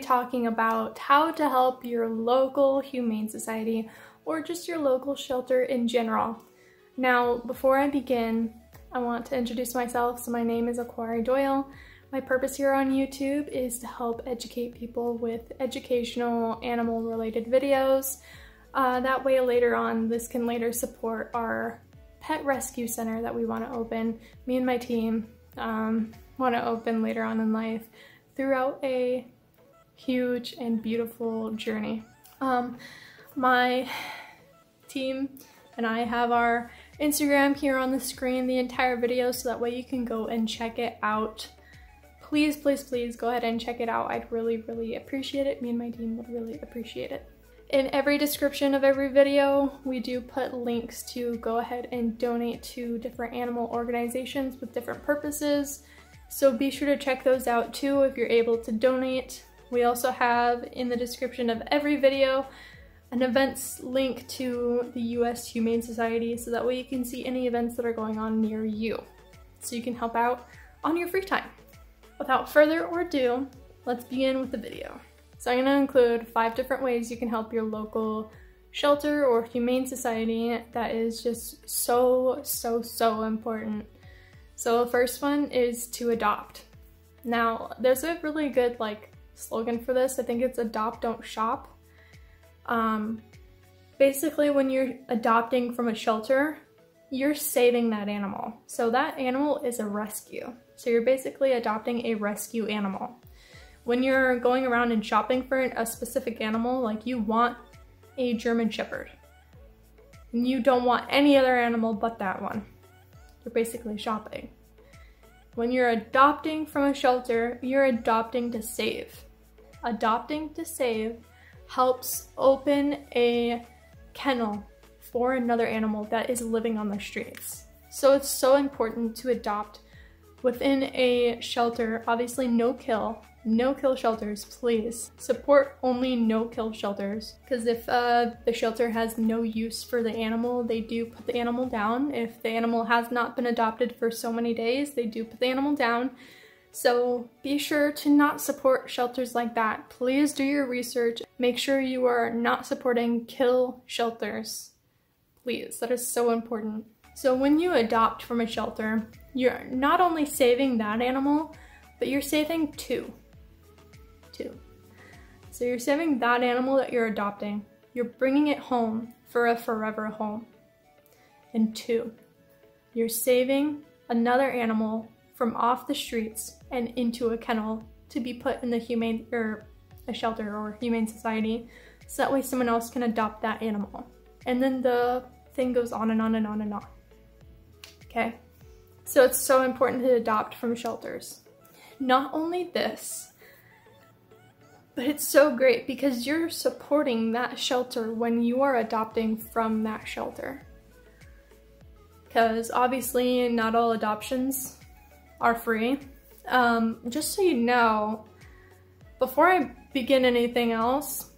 talking about how to help your local humane society or just your local shelter in general. Now, before I begin, I want to introduce myself. So my name is Aquari Doyle. My purpose here on YouTube is to help educate people with educational animal-related videos. That way later on, this can later support our pet rescue center that we want to open. Me and my team want to open later on in life throughout a huge and beautiful journey. My team and I have our Instagram here on the screen the entire video, so that way you can go and check it out. Please, please, please go ahead and check it out. I'd really, really appreciate it. Me and my team would really appreciate it. In every description of every video, we do put links to go ahead and donate to different animal organizations with different purposes. So be sure to check those out too if you're able to donate. We also have in the description of every video an events link to the US Humane Society, so that way you can see any events that are going on near you, so you can help out on your free time. Without further ado, let's begin with the video. So I'm going to include 5 different ways you can help your local shelter or humane society that is just so important. So the first one is to adopt. Now, there's a really good slogan for this. I think it's adopt, don't shop. Basically, when you're adopting from a shelter, you're saving that animal. So that animal is a rescue. So you're basically adopting a rescue animal. When you're going around and shopping for a specific animal, like you want a German Shepherd, and you don't want any other animal but that one, you're basically shopping. When you're adopting from a shelter, you're adopting to save. Adopting to save helps open a kennel for another animal that is living on the streets. So it's so important to adopt within a shelter. Obviously no kill shelters, please. Support only no kill shelters, because if the shelter has no use for the animal, they do put the animal down. If the animal has not been adopted for so many days, they do put the animal down. So be sure to not support shelters like that. Please do your research. Make sure you are not supporting kill shelters. Please, that is so important. So when you adopt from a shelter, you're not only saving that animal, but you're saving two. So you're saving that animal that you're adopting. You're bringing it home for a forever home. And 2, you're saving another animal from off the streets and into a kennel to be put in the humane or a shelter or humane society, so that way someone else can adopt that animal. And then the thing goes on and on and on and on. Okay? So it's so important to adopt from shelters. Not only this, but it's so great because you're supporting that shelter when you are adopting from that shelter. Because obviously not all adoptions are free. Just so you know, before I begin anything else,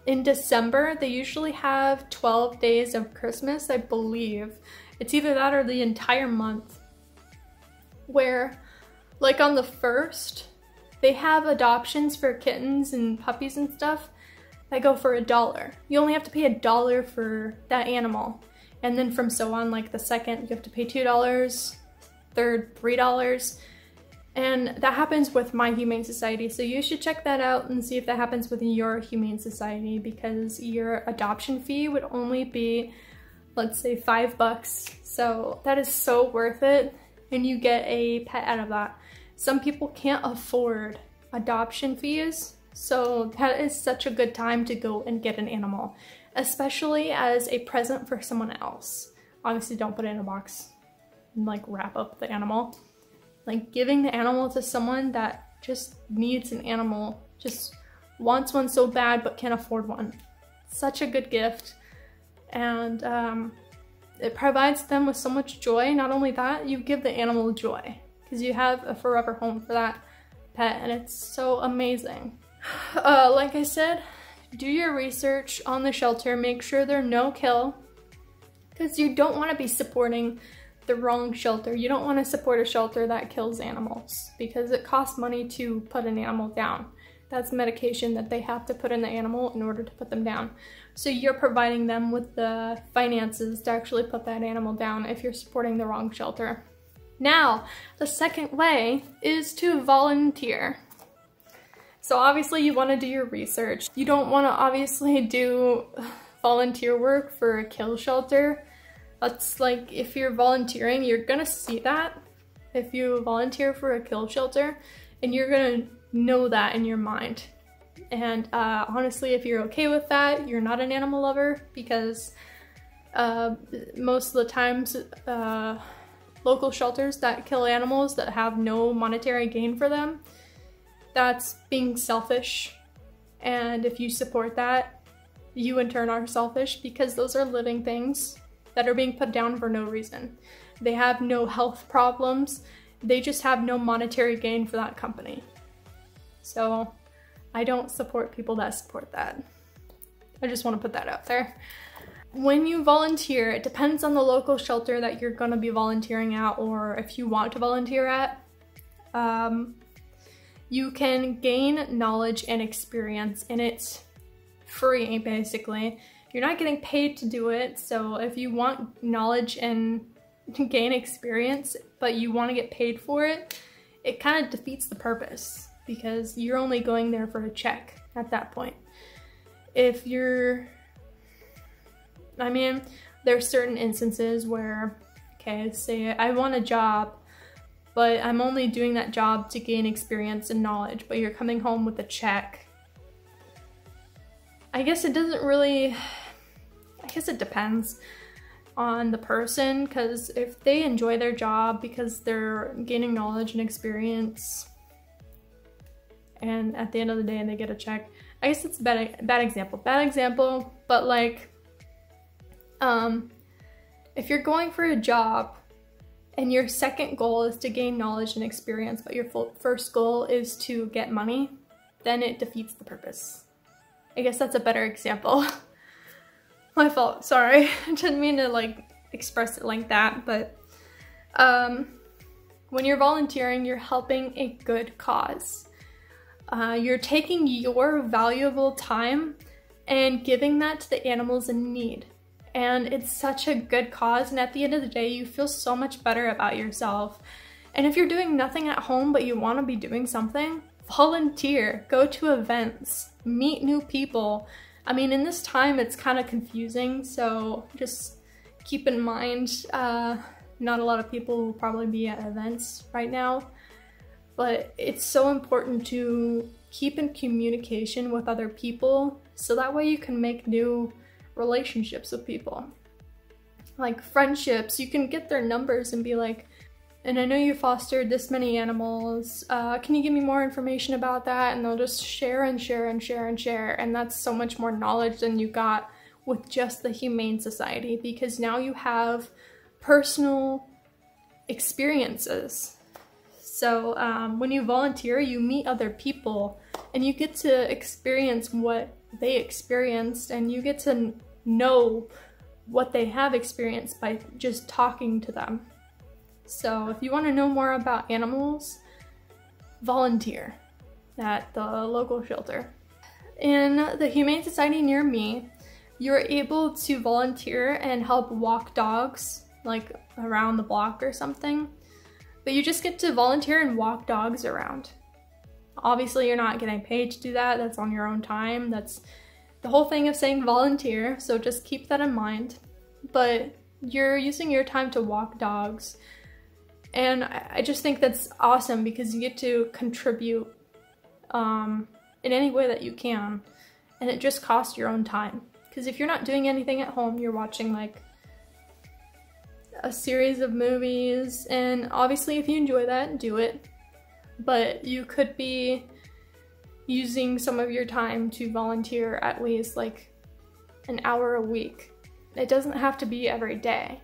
in December they usually have 12 days of Christmas, I believe. It's either that or the entire month, where like on the 1st, they have adoptions for kittens and puppies and stuff that go for $1. You only have to pay $1 for that animal. And then from so on, like the 2nd, you have to pay $2, 3rd, $3. And that happens with my Humane Society. So you should check that out and see if that happens with your Humane Society, because your adoption fee would only be, let's say, $5. So that is so worth it. And you get a pet out of that. Some people can't afford adoption fees, so that is such a good time to go and get an animal, especially as a present for someone else. Obviously don't put it in a box and wrap up the animal. Giving the animal to someone that just needs an animal, just wants one so bad but can't afford one. Such a good gift, and it provides them with so much joy. Not only that, you give the animal joy because you have a forever home for that pet, and it's so amazing. Like I said, do your research on the shelter. Make sure they're no kill, because you don't want to be supporting the wrong shelter. You don't want to support a shelter that kills animals, because it costs money to put an animal down. That's medication that they have to put in the animal in order to put them down. So you're providing them with the finances to actually put that animal down if you're supporting the wrong shelter. Now, the second way is to volunteer. So obviously you want to do your research. You don't want to obviously do volunteer work for a kill shelter. That's like, if you're volunteering, you're gonna see that if you volunteer for a kill shelter, and you're gonna know that in your mind. And honestly, if you're okay with that, you're not an animal lover, because most of the times local shelters that kill animals that have no monetary gain for them, that's being selfish. And if you support that, you in turn are selfish, because those are living things that are being put down for no reason. They have no health problems, they just have no monetary gain for that company. So I don't support people that support that. I just want to put that out there. When you volunteer, it depends on the local shelter that you're going to be volunteering at, or if you want to volunteer at. You can gain knowledge and experience, and it's free basically. You're not getting paid to do it, so if you want knowledge and gain experience but you want to get paid for it, it kind of defeats the purpose, because you're only going there for a check at that point. If you're, I mean, there's certain instances where, okay, say I want a job, but I'm only doing that job to gain experience and knowledge, but you're coming home with a check. I guess it doesn't really, I guess it depends on the person, because if they enjoy their job because they're gaining knowledge and experience, and at the end of the day they get a check, I guess it's a bad example, but like, if you're going for a job and your second goal is to gain knowledge and experience, but your first goal is to get money, then it defeats the purpose. I guess that's a better example. My fault, sorry. I didn't mean to like express it like that, but when you're volunteering, you're helping a good cause. You're taking your valuable time and giving that to the animals in need. And it's such a good cause, and at the end of the day, you feel so much better about yourself. And if you're doing nothing at home but you want to be doing something, volunteer, go to events, meet new people. I mean, in this time it's kind of confusing, so just keep in mind, not a lot of people will probably be at events right now, but it's so important to keep in communication with other people, so that way you can make new relationships with people. Like friendships, you can get their numbers and be like, and I know you fostered this many animals, can you give me more information about that? And they'll just share and share and share and share, and that's so much more knowledge than you got with just the Humane Society, because now you have personal experiences. So when you volunteer, you meet other people and you get to experience what they experienced, and you get to know what they have experienced by just talking to them. So if you want to know more about animals, volunteer at the local shelter. In the Humane Society near me, you're able to volunteer and help walk dogs, like around the block or something. But you just get to volunteer and walk dogs around. Obviously, you're not getting paid to do that. That's on your own time. That's the whole thing of saying volunteer, so just keep that in mind. But you're using your time to walk dogs. And I just think that's awesome, because you get to contribute in any way that you can. And it just costs your own time. Because if you're not doing anything at home, you're watching like a series of movies, and obviously if you enjoy that, do it. But you could be using some of your time to volunteer at least like an hour a week. It doesn't have to be every day.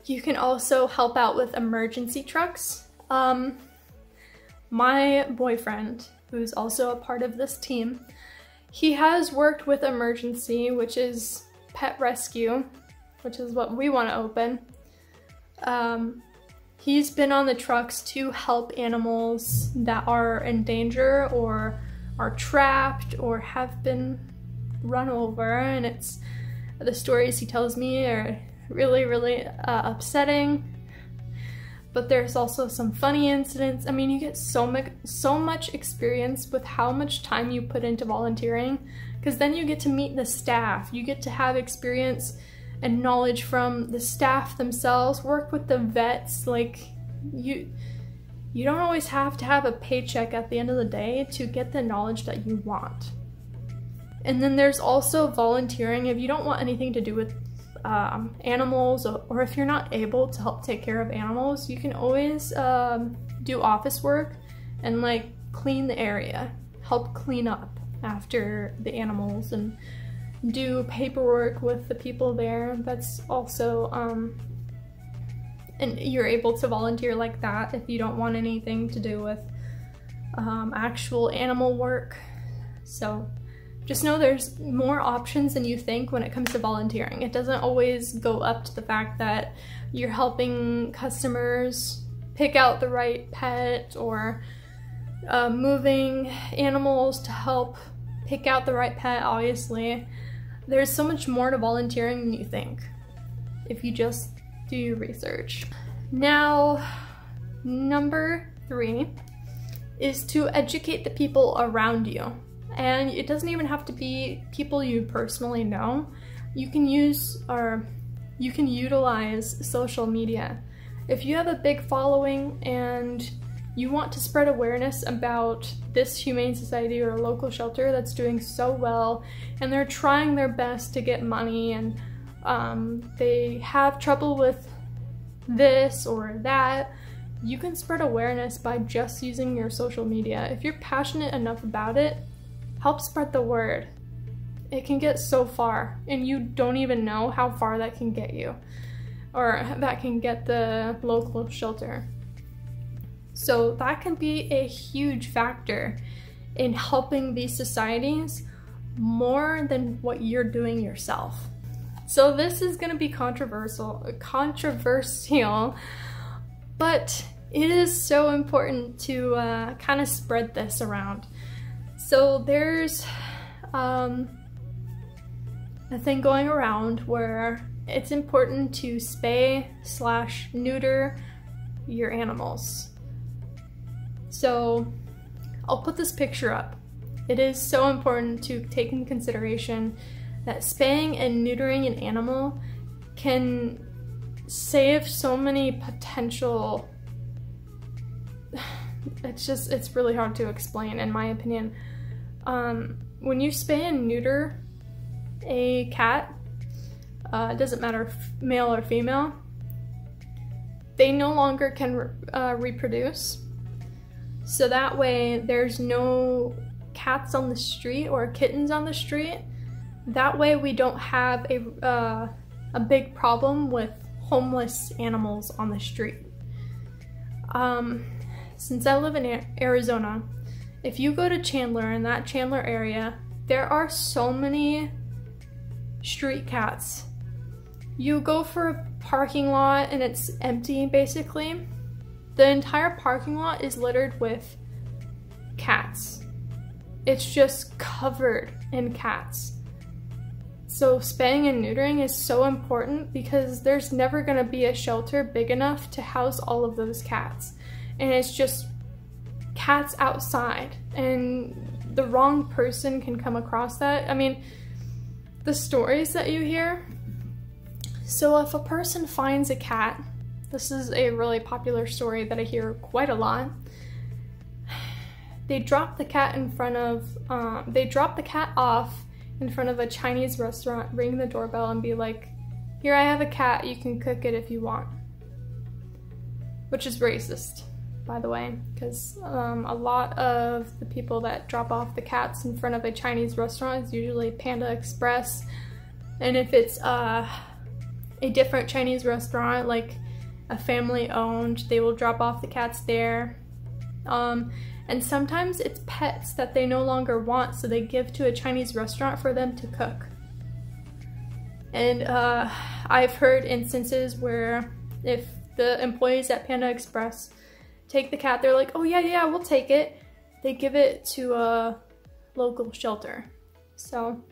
You can also help out with emergency trucks. My boyfriend, who's also a part of this team, he has worked with emergency, which is pet rescue, which is what we want to open. He's been on the trucks to help animals that are in danger or are trapped or have been run over, and the stories he tells me are really, really upsetting. But there's also some funny incidents. I mean, you get so much experience with how much time you put into volunteering, because then you get to meet the staff. You get to have experience and knowledge from the staff themselves, work with the vets. Like, you don't always have to have a paycheck at the end of the day to get the knowledge that you want. And then there's also volunteering if you don't want anything to do with animals, or if you're not able to help take care of animals, you can always do office work and like clean the area, help clean up after the animals, and do paperwork with the people there. That's also and you're able to volunteer like that if you don't want anything to do with actual animal work. So just know there's more options than you think when it comes to volunteering. It doesn't always go up to the fact that you're helping customers pick out the right pet, or moving animals to help pick out the right pet. Obviously, there's so much more to volunteering than you think if you just do your research. Now, number 3 is to educate the people around you. And it doesn't even have to be people you personally know. You can utilize social media. If you have a big following and you want to spread awareness about this humane society or a local shelter that's doing so well, and they're trying their best to get money, and they have trouble with this or that, you can spread awareness by just using your social media. If you're passionate enough about it, help spread the word. It can get so far, and you don't even know how far that can get you, or that can get the local shelter. So that can be a huge factor in helping these societies more than what you're doing yourself. So this is going to be controversial, but it is so important to kind of spread this around. So there's a thing going around where it's important to spay/neuter your animals. So I'll put this picture up. It is so important to take in consideration that spaying and neutering an animal can save so many potential... It's really hard to explain, in my opinion. When you spay and neuter a cat, it doesn't matter male or female, they no longer can reproduce. So that way there's no cats on the street or kittens on the street. That way we don't have a big problem with homeless animals on the street. Since I live in Arizona, if you go to Chandler, in that Chandler area, there are so many street cats. You go for a parking lot and it's empty, basically. The entire parking lot is littered with cats. It's just covered in cats. So spaying and neutering is so important because there's never gonna be a shelter big enough to house all of those cats. And it's just cats outside, and the wrong person can come across that. I mean, the stories that you hear. So if a person finds a cat, this is a really popular story that I hear quite a lot. They drop the cat in front of, they drop the cat off in front of a Chinese restaurant, ring the doorbell and be like, "Here, I have a cat, you can cook it if you want." Which is racist, by the way, because a lot of the people that drop off the cats in front of a Chinese restaurant is usually Panda Express. And if it's a different Chinese restaurant, like a family owned, they will drop off the cats there. And sometimes it's pets that they no longer want, so they give to a Chinese restaurant for them to cook. And I've heard instances where if the employees at Panda Express take the cat, they're like, "Oh yeah, we'll take it." They give it to local shelter. So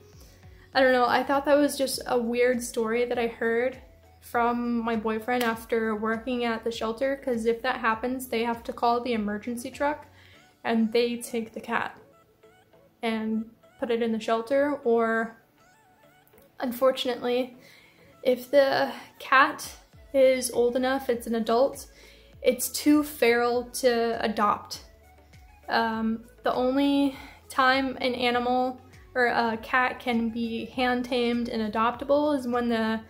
I don't know, I thought that was just a weird story that I heard from my boyfriend after working at the shelter, because if that happens, they have to call the emergency truck and they take the cat and put it in the shelter. Or unfortunately, if the cat is old enough, it's an adult, it's too feral to adopt. The only time an animal or a cat can be hand tamed and adoptable is when the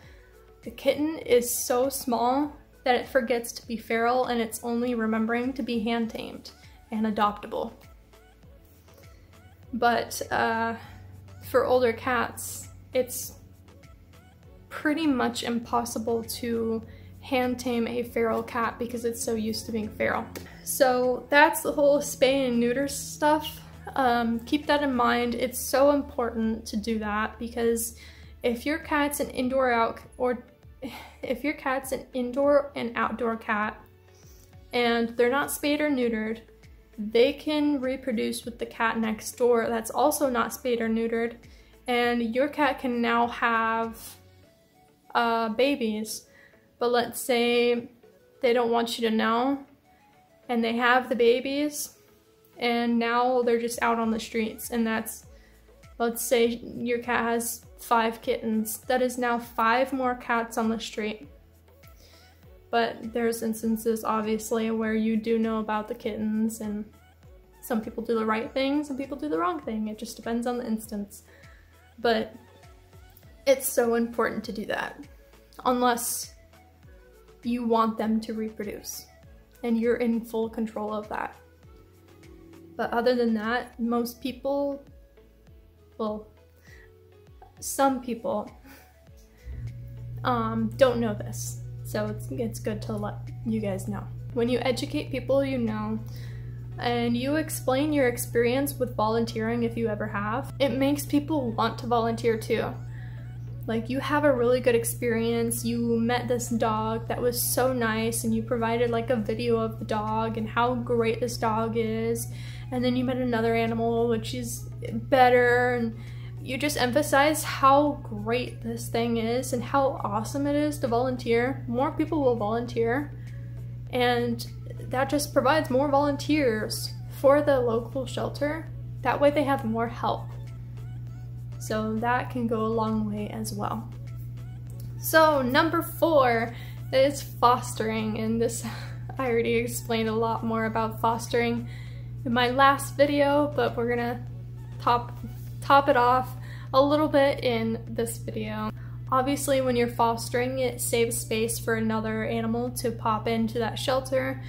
kitten is so small that it forgets to be feral and it's only remembering to be hand tamed and adoptable. But for older cats, it's pretty much impossible to hand tame a feral cat because it's so used to being feral. So that's the whole spay and neuter stuff. Keep that in mind. It's so important to do that, because if your cat's an indoor and outdoor cat and they're not spayed or neutered, they can reproduce with the cat next door that's also not spayed or neutered, and your cat can now have babies. But let's say they don't want you to know and they have the babies and now they're just out on the streets, and that's, let's say your cat has 5 kittens, that is now 5 more cats on the street. But there's instances obviously where you do know about the kittens, and some people do the right thing, some people do the wrong thing. It just depends on the instance. But it's so important to do that, unless you want them to reproduce and you're in full control of that. But other than that, most people, well, some people don't know this. So it's good to let you guys know. When you educate people you know, and you explain your experience with volunteering if you ever have, it makes people want to volunteer too. Like, you have a really good experience, you met this dog that was so nice, and you provided like a video of the dog and how great this dog is, and then you met another animal which is better, and you just emphasize how great this thing is and how awesome it is to volunteer. More people will volunteer, and that just provides more volunteers for the local shelter. That way they have more help. So that can go a long way as well. So number 4 is fostering, and this I already explained a lot more about fostering in my last video, but we're gonna top it off a little bit in this video. Obviously, when you're fostering, it saves space for another animal to pop into that shelter,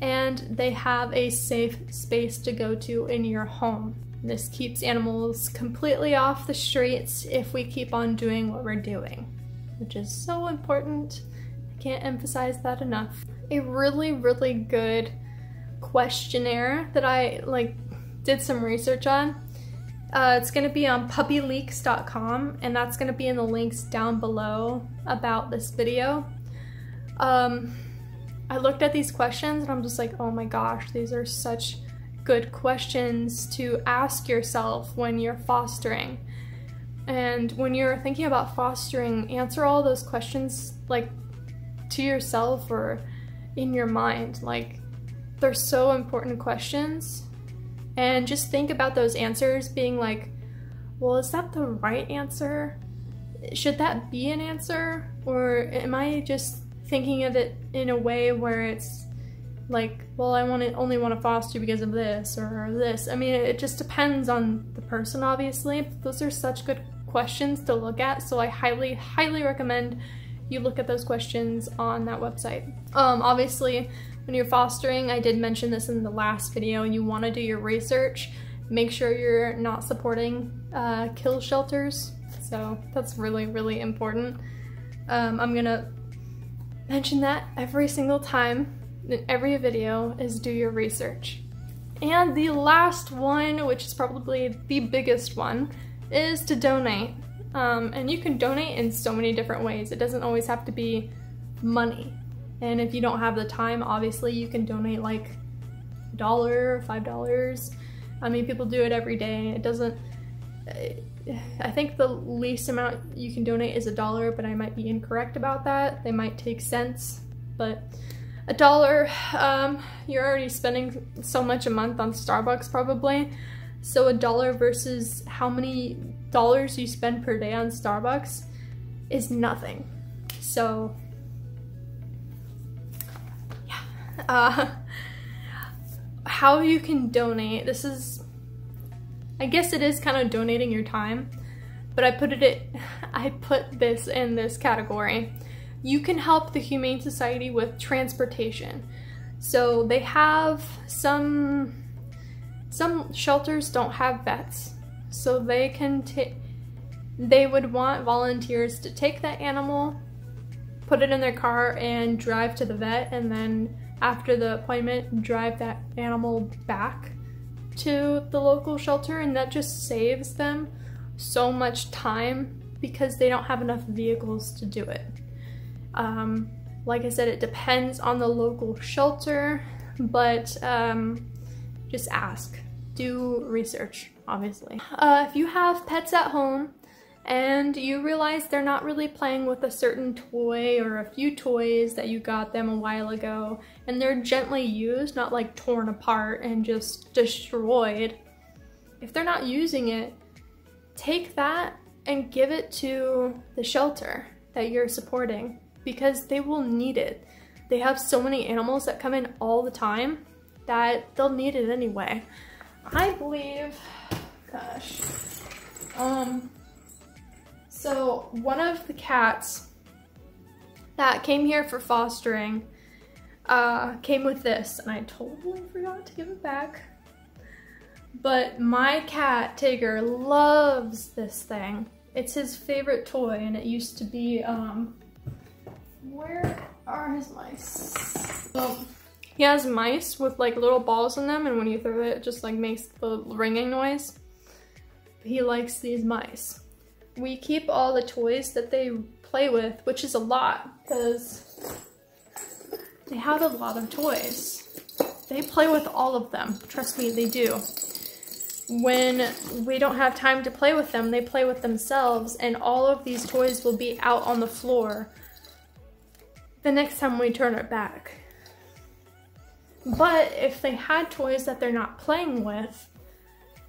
and they have a safe space to go to in your home. This keeps animals completely off the streets if we keep on doing what we're doing, which is so important. I can't emphasize that enough. A really, really good questionnaire that I did some research on. It's gonna be on puppyleaks.com, and that's gonna be in the links down below about this video. I looked at these questions and I'm just like, oh my gosh, these are such good questions to ask yourself when you're fostering. And when you're thinking about fostering, answer all those questions like to yourself or in your mind. Like, they're so important questions. And just think about those answers being like, well, is that the right answer? Should that be an answer? Or am I just thinking of it in a way where it's like, well, I only want to foster because of this or this. I mean, it just depends on the person, obviously. Those are such good questions to look at, so I highly, highly recommend you look at those questions on that website. Obviously, when you're fostering, I did mention this in the last video, you want to do your research. Make sure you're not supporting kill shelters. So that's really, really important. I'm gonna mention that every single time in every video, is do your research. And the last one, which is probably the biggest one, is to donate. And you can donate in so many different ways. It doesn't always have to be money. And if you don't have the time, obviously you can donate like $1 or $5. I mean, people do it every day. It doesn't, I think the least amount you can donate is $1, but I might be incorrect about that. They might take cents, but $1, you're already spending so much a month on Starbucks probably. So $1 versus how many dollars you spend per day on Starbucks is nothing. So yeah, how you can donate, this is, I guess it is kind of donating your time, but I put this in this category. You can help the Humane Society with transportation. So they have some shelters don't have vets, so they would want volunteers to take that animal, put it in their car and drive to the vet, and then after the appointment drive that animal back to the local shelter, and that just saves them so much time because they don't have enough vehicles to do it. Like I said, it depends on the local shelter, but just ask. Do research, obviously. If you have pets at home and you realize they're not really playing with a certain toy or a few toys that you got them a while ago, and they're gently used, not like torn apart and just destroyed, if they're not using it, take that and give it to the shelter that you're supporting, because they will need it. They have so many animals that come in all the time that they'll need it anyway. I believe, gosh, so one of the cats that came here for fostering came with this, and I totally forgot to give it back. But my cat, Tigger, loves this thing. It's his favorite toy, and it used to be, where are his mice? Well, he has mice with like little balls in them, and when you throw it, it just like makes the ringing noise. He likes these mice. We keep all the toys that they play with, which is a lot, because they have a lot of toys. They play with all of them. Trust me, they do. When we don't have time to play with them, they play with themselves, and all of these toys will be out on the floor the next time we turn it back. But if they had toys that they're not playing with,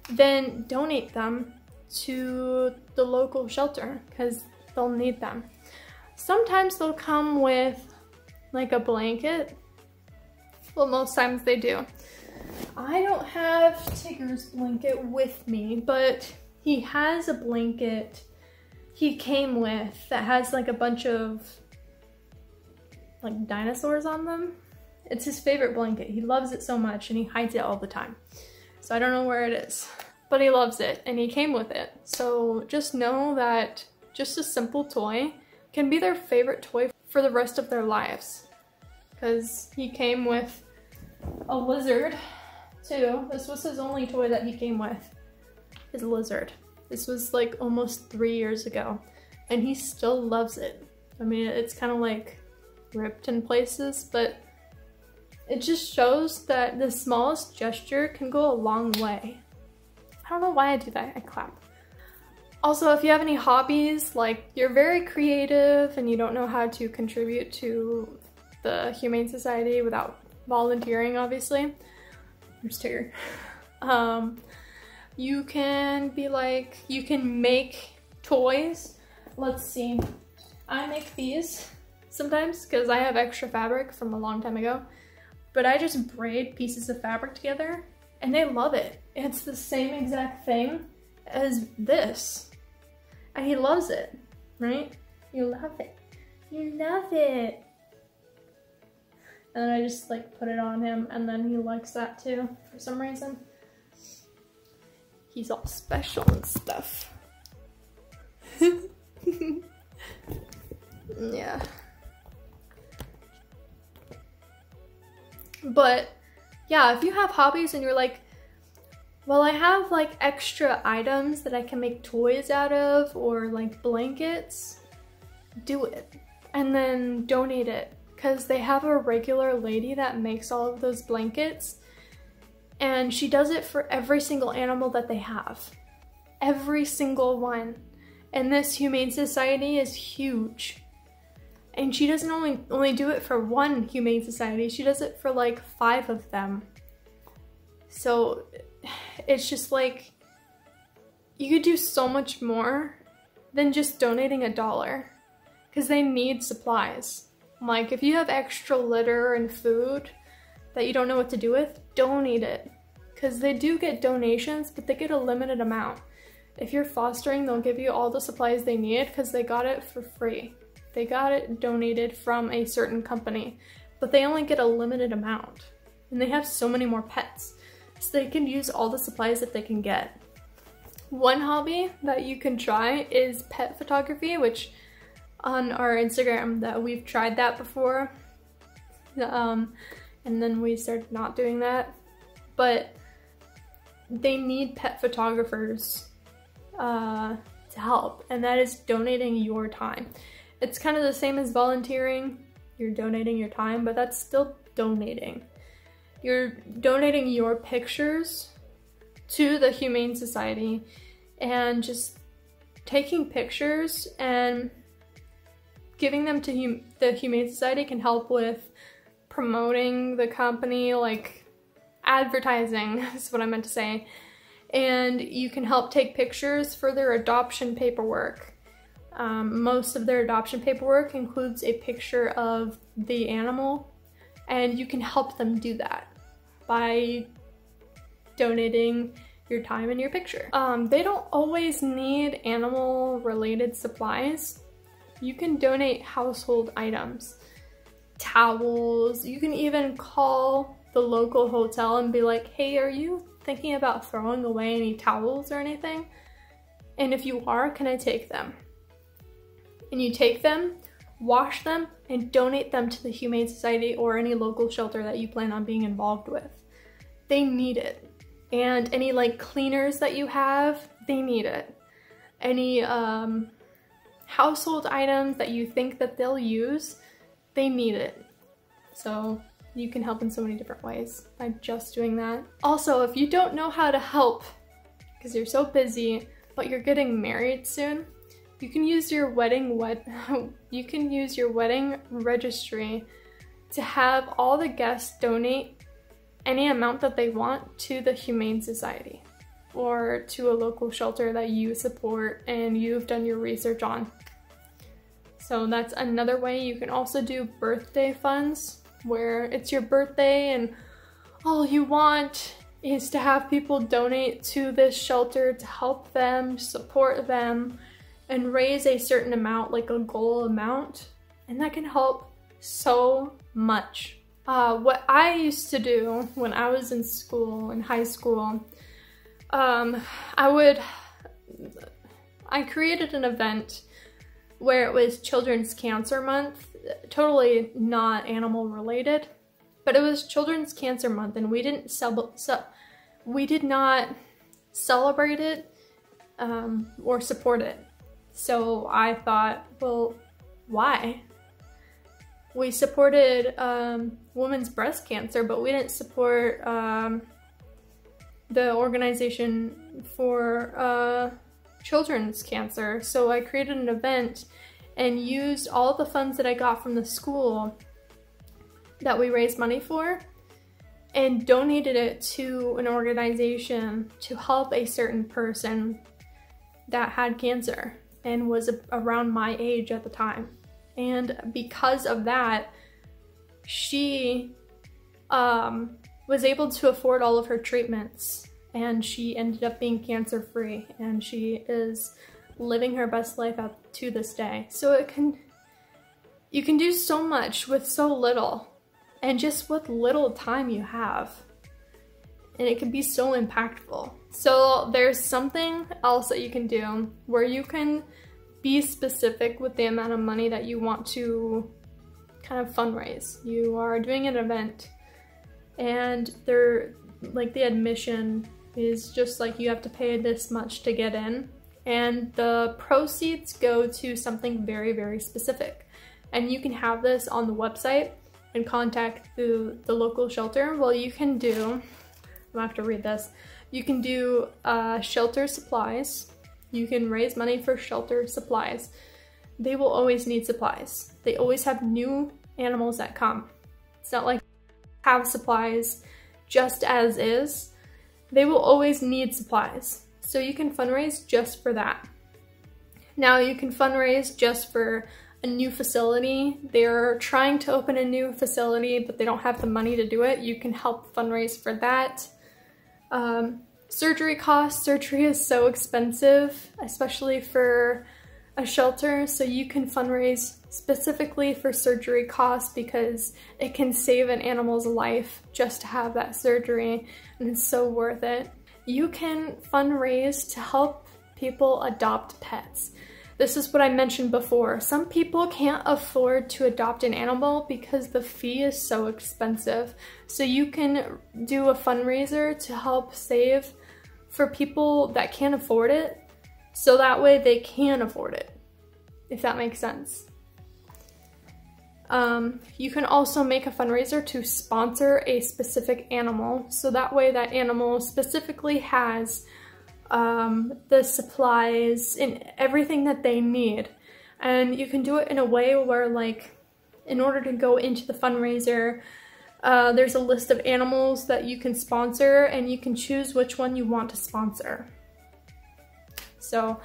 then donate them to the local shelter, because they'll need them. Sometimes they'll come with like a blanket. Well, most times they do. I don't have Tigger's blanket with me, but he has a blanket he came with that has like a bunch of like dinosaurs on them. It's his favorite blanket. He loves it so much, and he hides it all the time. So I don't know where it is, but he loves it and he came with it. So just know that just a simple toy can be their favorite toy for the rest of their lives, because he came with a lizard too. This was his only toy that he came with, his lizard. This was like almost 3 years ago, and he still loves it. I mean, it's kind of like ripped in places, but it just shows that the smallest gesture can go a long way. I don't know why I do that, I clap. Also, if you have any hobbies, like you're very creative and you don't know how to contribute to the Humane Society without volunteering, obviously. There's Tigger. You can be like, you can make toys. Let's see. I make these sometimes because I have extra fabric from a long time ago, but I just braid pieces of fabric together and they love it. It's the same exact thing as this. And he loves it, right? You love it. You love it. And then I just like put it on him, and then he likes that too for some reason. He's all special and stuff. Yeah. But yeah, if you have hobbies and you're like, well, I have like extra items that I can make toys out of, or like blankets, do it. And then donate it, because they have a regular lady that makes all of those blankets. And she does it for every single animal that they have. Every single one. And this Humane Society is huge. And she doesn't only do it for one Humane Society, she does it for like 5 of them. So it's just like, you could do so much more than just donating $1. Because they need supplies. Like, if you have extra litter and food that you don't know what to do with, donate it. Because they do get donations, but they get a limited amount. If you're fostering, they'll give you all the supplies they need because they got it for free. They got it donated from a certain company, but they only get a limited amount. And they have so many more pets, so they can use all the supplies that they can get. One hobby that you can try is pet photography, which on our Instagram that we've tried that before. And then we started not doing that. But they need pet photographers to help, and that is donating your time. It's kind of the same as volunteering. You're donating your time, but that's still donating. You're donating your pictures to the Humane Society and just taking pictures and giving them to the Humane Society can help with promoting the company, like advertising is what I meant to say. And you can help take pictures for their adoption paperwork. Most of their adoption paperwork includes a picture of the animal, and you can help them do that by donating your time and your picture. They don't always need animal-related supplies. You can donate household items, towels. You can even call the local hotel and be like, hey, are you thinking about throwing away any towels or anything? And if you are, can I take them? And you take them, wash them, and donate them to the Humane Society or any local shelter that you plan on being involved with. They need it. And any like cleaners that you have, they need it. Any household items that you think that they'll use, they need it. So you can help in so many different ways by just doing that. Also, if you don't know how to help because you're so busy, but you're getting married soon, you can use your wedding registry to have all the guests donate any amount that they want to the Humane Society or to a local shelter that you support and you've done your research on. So that's another way. You can also do birthday funds, where it's your birthday and all you want is to have people donate to this shelter to help them, support them, and raise a certain amount, like a goal amount. And that can help so much. What I used to do when I was in school, in high school, I created an event where it was Children's Cancer Month, totally not animal related, but it was Children's Cancer Month, and we did not celebrate it or support it. So I thought, well, why? We supported women's breast cancer, but we didn't support the organization for children's cancer. So I created an event and used all the funds that I got from the school that we raised money for and donated it to an organization to help a certain person that had cancer and was around my age at the time. And because of that, she was able to afford all of her treatments, and she ended up being cancer-free, and she is living her best life up to this day. So you can do so much with so little, and just with little time you have, and it can be so impactful. So there's something else that you can do where you can be specific with the amount of money that you want to kind of fundraise. You are doing an event, and the admission is just like you have to pay this much to get in, and the proceeds go to something very, very specific. And you can have this on the website and contact the local shelter. Well, you can do I'll have to read this. You can do shelter supplies. You can raise money for shelter supplies. They will always need supplies. They always have new animals that come. It's not like have supplies just as is. They will always need supplies. So you can fundraise just for that. Now you can fundraise just for a new facility. They're trying to open a new facility, but they don't have the money to do it. You can help fundraise for that. Surgery costs. Surgery is so expensive, especially for a shelter, so you can fundraise specifically for surgery costs because it can save an animal's life just to have that surgery, and it's so worth it. You can fundraise to help people adopt pets. This is what I mentioned before. Some people can't afford to adopt an animal because the fee is so expensive. So you can do a fundraiser to help save for people that can't afford it, so that way they can afford it, if that makes sense. You can also make a fundraiser to sponsor a specific animal, so that way that animal specifically has the supplies and everything that they need. And you can do it in a way where, like, in order to go into the fundraiser, there's a list of animals that you can sponsor, and you can choose which one you want to sponsor. So,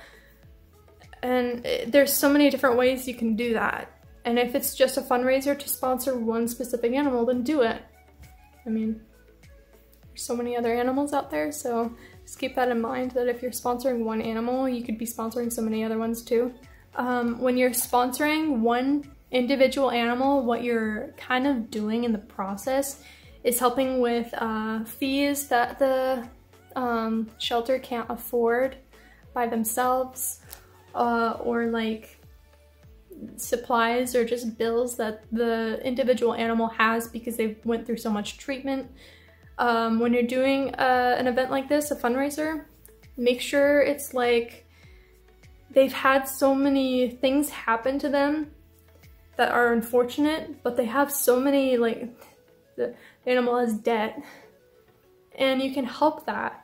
and there's so many different ways you can do that. And if it's just a fundraiser to sponsor one specific animal, then do it. I mean, there's so many other animals out there, so just keep that in mind, that if you're sponsoring one animal, you could be sponsoring so many other ones too. When you're sponsoring one individual animal, what you're kind of doing in the process is helping with fees that the shelter can't afford by themselves, or like supplies or just bills that the individual animal has because they went through so much treatment. When you're doing an event like this, a fundraiser, make sure it's like they've had so many things happen to them that are unfortunate, but they have so many, like, the animal has debt, and you can help that.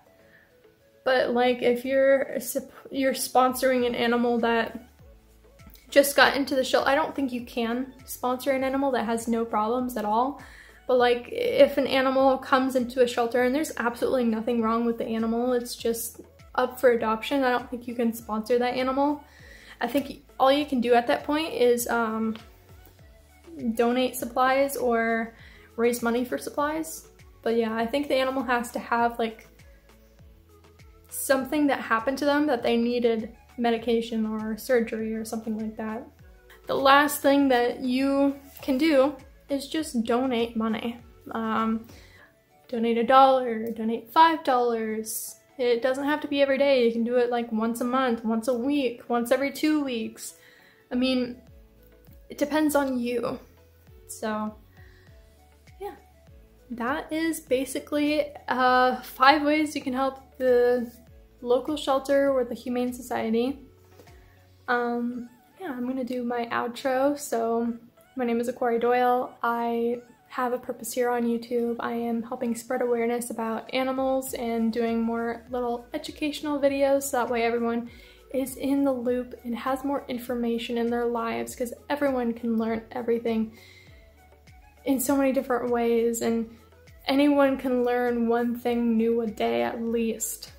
But like, if you're sponsoring an animal that just got into the shelter, I don't think you can sponsor an animal that has no problems at all. But like, if an animal comes into a shelter and there's absolutely nothing wrong with the animal, it's just up for adoption, I don't think you can sponsor that animal. I think all you can do at that point is donate supplies or raise money for supplies. But yeah, I think the animal has to have like something that happened to them that they needed medication or surgery or something like that. The last thing that you can do is just donate money. Donate $1, donate $5. It doesn't have to be every day. You can do it like once a month, once a week, once every 2 weeks. I mean, it depends on you. So yeah, that is basically 5 ways you can help the local shelter or the Humane Society. Yeah, I'm gonna do my outro. So my name is Aquaria Doyle. I have a purpose here on YouTube. I am helping spread awareness about animals and doing more little educational videos, so that way everyone is in the loop and has more information in their lives, because everyone can learn everything in so many different ways, and anyone can learn one thing new a day at least.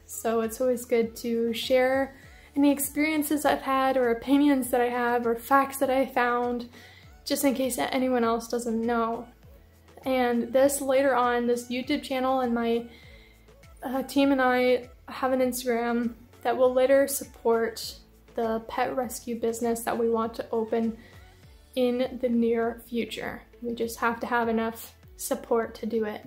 So it's always good to share any experiences I've had or opinions that I have or facts that I found, just in case anyone else doesn't know. And this later on, this YouTube channel and my team and I have an Instagram that will later support the pet rescue business that we want to open in the near future. We just have to have enough support to do it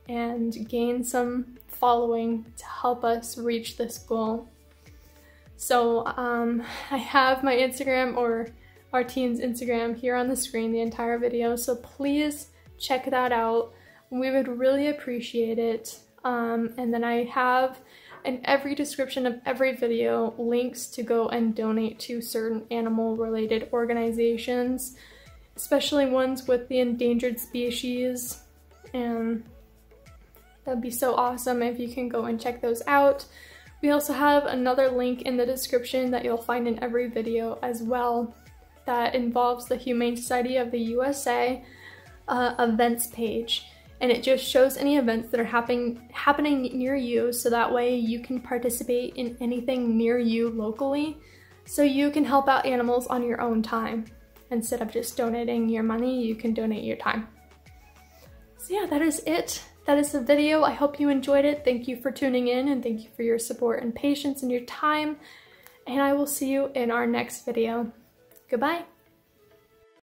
and gain some following to help us reach this goal. So I have my Instagram, or our team's Instagram, here on the screen the entire video, so please check that out. We would really appreciate it. And then I have in every description of every video links to go and donate to certain animal related organizations, especially ones with the endangered species. And That'd be so awesome if you can go and check those out. We also have another link in the description that you'll find in every video as well that involves the Humane Society of the USA events page. And it just shows any events that are happening near you, so that way you can participate in anything near you locally, so you can help out animals on your own time. Instead of just donating your money, you can donate your time. So yeah, that is it. That is the video. I hope you enjoyed it. Thank you for tuning in, and thank you for your support and patience and your time. And I will see you in our next video. Goodbye.